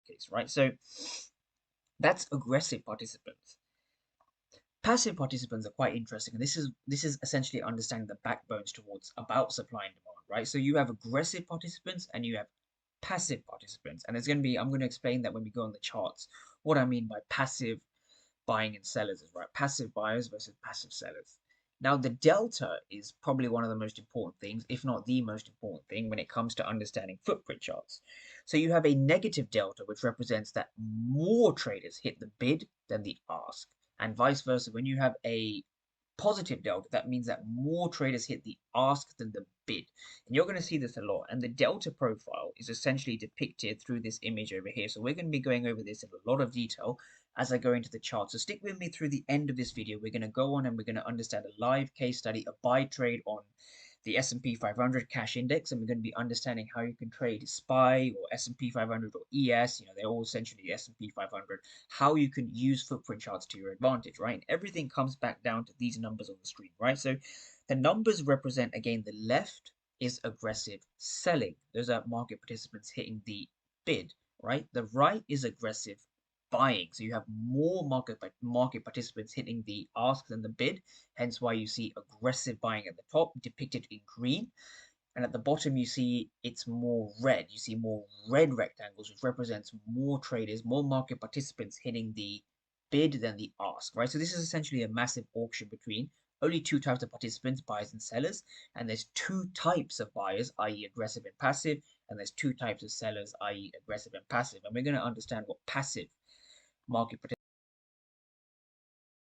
case, right? So that's aggressive participants. Passive participants are quite interesting, and this is essentially understanding the backbones towards about supply and demand, right? So you have aggressive participants and you have passive participants, and it's going to be I'm going to explain that when we go on the charts. What I mean by passive buying and sellers is right, passive buyers versus passive sellers. Now the delta is probably one of the most important things, if not the most important thing, when it comes to understanding footprint charts. So you have a negative delta, which represents that more traders hit the bid than the ask, and vice versa. When you have a positive delta, that means that more traders hit the ask than the bid. And you're going to see this a lot. And the delta profile is essentially depicted through this image over here. So we're going to be going over this in a lot of detail as I go into the chart. So stick with me through the end of this video. We're going to go on and we're going to understand a live case study, a buy trade on the S&P 500 cash index, and we're going to be understanding how you can trade SPY or S&P 500 or ES. They're all essentially S&P 500. How you can use footprint charts to your advantage, right? And everything comes back down to these numbers on the screen, right? So the numbers represent, again, the left is aggressive selling. Those are market participants hitting the bid, right? The right is aggressive buying. So you have more market participants hitting the ask than the bid, hence why you see aggressive buying at the top depicted in green. And at the bottom, you see it's more red. You see more red rectangles, which represents more traders, more market participants hitting the bid than the ask, right? So this is essentially a massive auction between only two types of participants, buyers and sellers. And there's two types of buyers, i.e. aggressive and passive. And there's two types of sellers, i.e. aggressive and passive. And we're going to understand what passive market participants